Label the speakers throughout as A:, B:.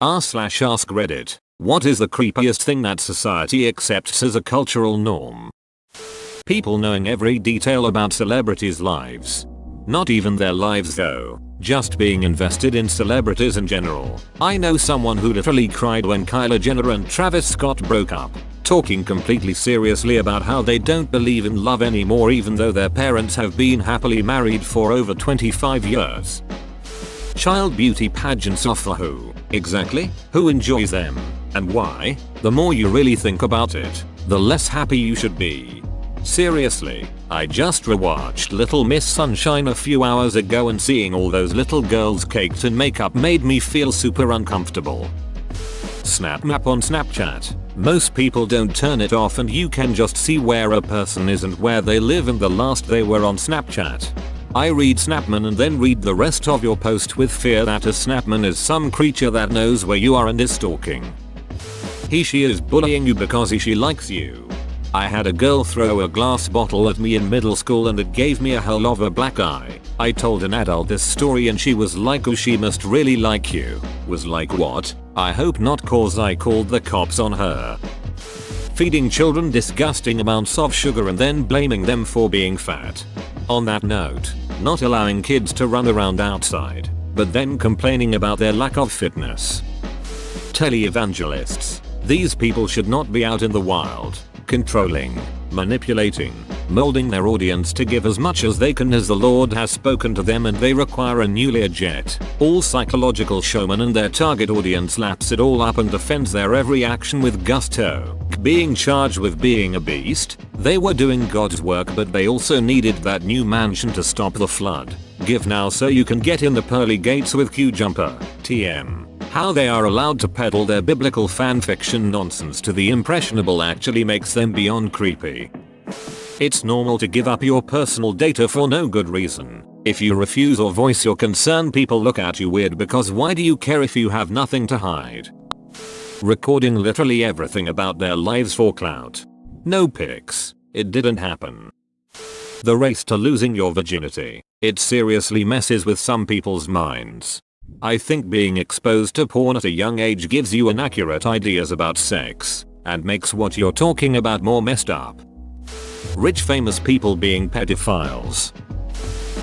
A: r/ask Reddit. What is the creepiest thing that society accepts as a cultural norm? People knowing every detail about celebrities' lives. Not even their lives though, just being invested in celebrities in general. I know someone who literally cried when Kylie Jenner and Travis Scott broke up, talking completely seriously about how they don't believe in love anymore even though their parents have been happily married for over 25 years. Child beauty pageants are for who? Exactly? Who enjoys them? And why? The more you really think about it, the less happy you should be. Seriously, I just rewatched Little Miss Sunshine a few hours ago and seeing all those little girls caked in makeup made me feel super uncomfortable. Snap Map on Snapchat. Most people don't turn it off and you can just see where a person is and where they live and the last they were on Snapchat. I read Snapman and then read the rest of your post with fear that a Snapman is some creature that knows where you are and is stalking. She is bullying you because she likes you. I had a girl throw a glass bottle at me in middle school and it gave me a hell of a black eye. I told an adult this story and she was like, oh, she must really like you. Was like, what? I hope not, cause I called the cops on her. Feeding children disgusting amounts of sugar and then blaming them for being fat. On that note, not allowing kids to run around outside, but then complaining about their lack of fitness. Televangelists. These people should not be out in the wild, controlling, manipulating, molding their audience to give as much as they can as the Lord has spoken to them, and they require a new Learjet. All psychological showmen and their target audience laps it all up and defends their every action with gusto. Being charged with being a beast, they were doing God's work, but they also needed that new mansion to stop the flood. Give now so you can get in the pearly gates with Q Jumper. TM. How they are allowed to peddle their biblical fanfiction nonsense to the impressionable actually makes them beyond creepy. It's normal to give up your personal data for no good reason. If you refuse or voice your concern, people look at you weird because why do you care if you have nothing to hide? Recording literally everything about their lives for clout. No pics. It didn't happen. The race to losing your virginity. It seriously messes with some people's minds. I think being exposed to porn at a young age gives you inaccurate ideas about sex and makes what you're talking about more messed up. Rich famous people being pedophiles.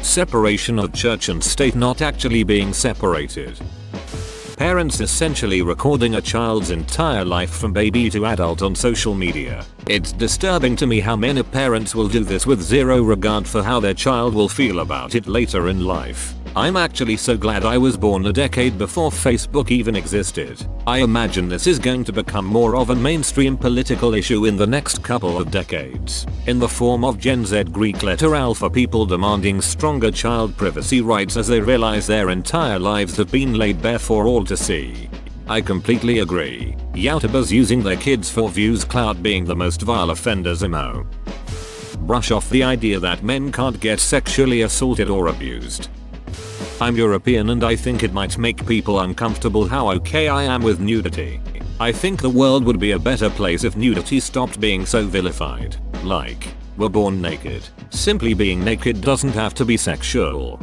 A: Separation of church and state not actually being separated. Parents essentially recording a child's entire life from baby to adult on social media. It's disturbing to me how many parents will do this with zero regard for how their child will feel about it later in life. I'm actually so glad I was born a decade before Facebook even existed. I imagine this is going to become more of a mainstream political issue in the next couple of decades, in the form of Gen Z Greek letter alpha people demanding stronger child privacy rights as they realize their entire lives have been laid bare for all to see. I completely agree. YouTubers using their kids for views, clout being the most vile offenders emo. Brush off the idea that men can't get sexually assaulted or abused. I'm European and I think it might make people uncomfortable how okay I am with nudity. I think the world would be a better place if nudity stopped being so vilified. Like, we're born naked. Simply being naked doesn't have to be sexual.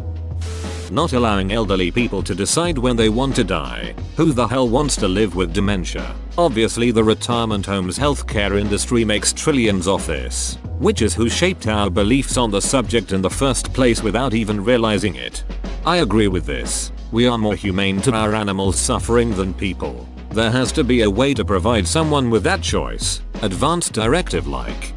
A: Not allowing elderly people to decide when they want to die. Who the hell wants to live with dementia? Obviously the retirement homes healthcare industry makes trillions off this, which is who shaped our beliefs on the subject in the first place without even realizing it. I agree with this. We are more humane to our animals suffering than people. There has to be a way to provide someone with that choice. Advanced directive like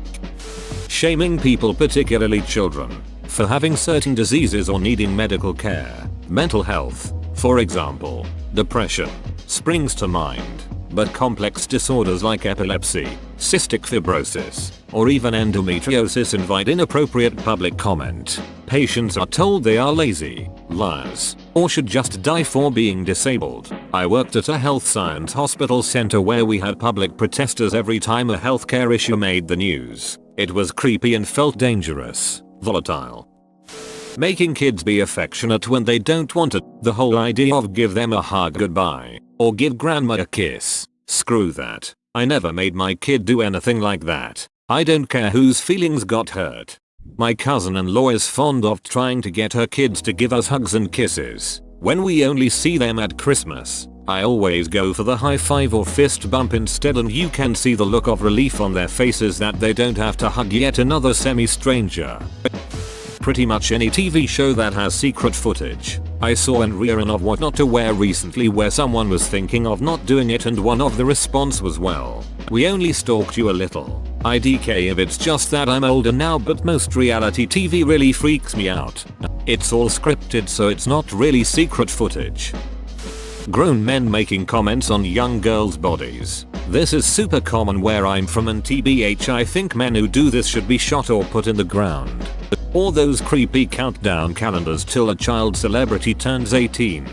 A: shaming people, particularly children, for having certain diseases or needing medical care. Mental health, for example, depression, springs to mind, but complex disorders like epilepsy, cystic fibrosis, or even endometriosis invite inappropriate public comment. Patients are told they are lazy, liars, or should just die for being disabled. I worked at a health science hospital center where we had public protesters every time a healthcare issue made the news. It was creepy and felt dangerous, volatile. Making kids be affectionate when they don't want it. The whole idea of give them a hug goodbye, or give grandma a kiss. Screw that. I never made my kid do anything like that. I don't care whose feelings got hurt. My cousin-in-law is fond of trying to get her kids to give us hugs and kisses when we only see them at Christmas. I always go for the high five or fist bump instead, and you can see the look of relief on their faces that they don't have to hug yet another semi-stranger. Pretty much any TV show that has secret footage. I saw an rerun of What Not to Wear recently where someone was thinking of not doing it, and one of the response was, well, we only stalked you a little. IDK if it's just that I'm older now, but most reality TV really freaks me out. It's all scripted, so it's not really secret footage. Grown men making comments on young girls' bodies. This is super common where I'm from, and TBH I think men who do this should be shot or put in the ground. Or those creepy countdown calendars till a child celebrity turns 18.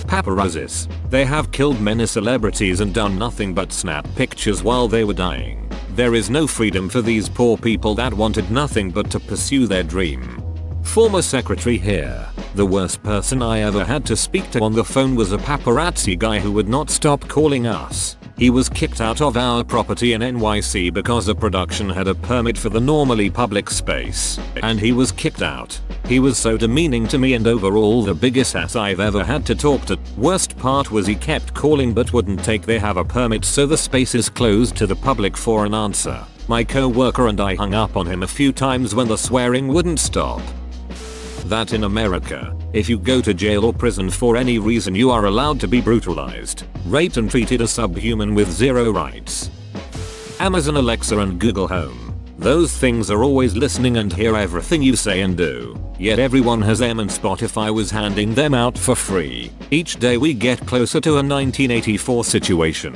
A: Paparazzis. They have killed many celebrities and done nothing but snap pictures while they were dying. There is no freedom for these poor people that wanted nothing but to pursue their dream. Former secretary here. The worst person I ever had to speak to on the phone was a paparazzi guy who would not stop calling us. He was kicked out of our property in NYC because the production had a permit for the normally public space, and he was kicked out. He was so demeaning to me and overall the biggest ass I've ever had to talk to. Worst part was he kept calling but wouldn't take they have a permit, so the space is closed to the public for an answer. My co-worker and I hung up on him a few times when the swearing wouldn't stop. That in America, if you go to jail or prison for any reason, you are allowed to be brutalized, raped and treated as subhuman with zero rights. Amazon Alexa and Google Home. Those things are always listening and hear everything you say and do, yet everyone has them and Spotify was handing them out for free. Each day we get closer to a 1984 situation.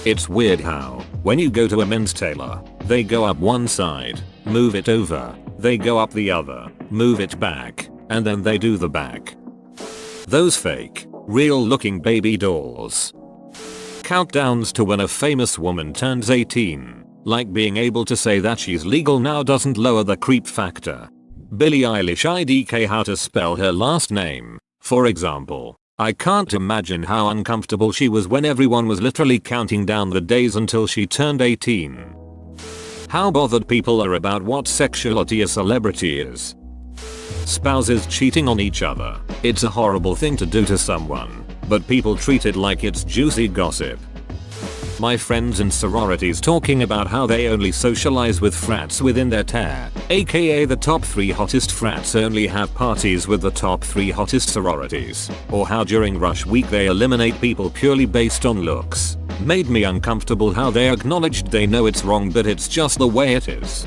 A: It's weird how, when you go to a men's tailor, they go up one side, move it over, they go up the other, move it back, and then they do the back. Those fake, real looking baby dolls. Countdowns to when a famous woman turns 18. Like being able to say that she's legal now doesn't lower the creep factor. Billie Eilish IDK how to spell her last name, for example. I can't imagine how uncomfortable she was when everyone was literally counting down the days until she turned 18. How bothered people are about what sexuality a celebrity is. Spouses cheating on each other. It's a horrible thing to do to someone, but people treat it like it's juicy gossip. My friends in sororities talking about how they only socialize with frats within their tier, aka the top 3 hottest frats only have parties with the top 3 hottest sororities, or how during rush week they eliminate people purely based on looks. Made me uncomfortable how they acknowledged they know it's wrong but it's just the way it is.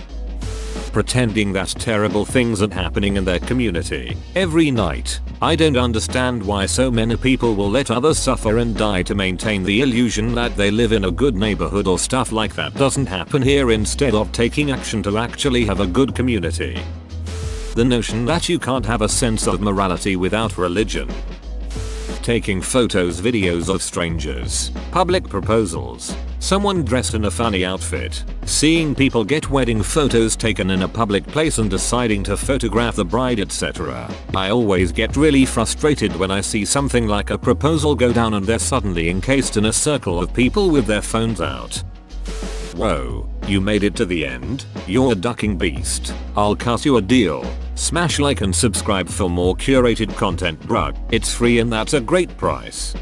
A: Pretending that terrible things are happening in their community every night. I don't understand why so many people will let others suffer and die to maintain the illusion that they live in a good neighborhood or stuff like that doesn't happen here instead of taking action to actually have a good community. The notion that you can't have a sense of morality without religion. Taking photos, videos of strangers, public proposals, someone dressed in a funny outfit, seeing people get wedding photos taken in a public place and deciding to photograph the bride, etc. I always get really frustrated when I see something like a proposal go down and they're suddenly encased in a circle of people with their phones out. Whoa, you made it to the end? You're a ducking beast. I'll cut you a deal. Smash like and subscribe for more curated content, bruh. It's free and that's a great price.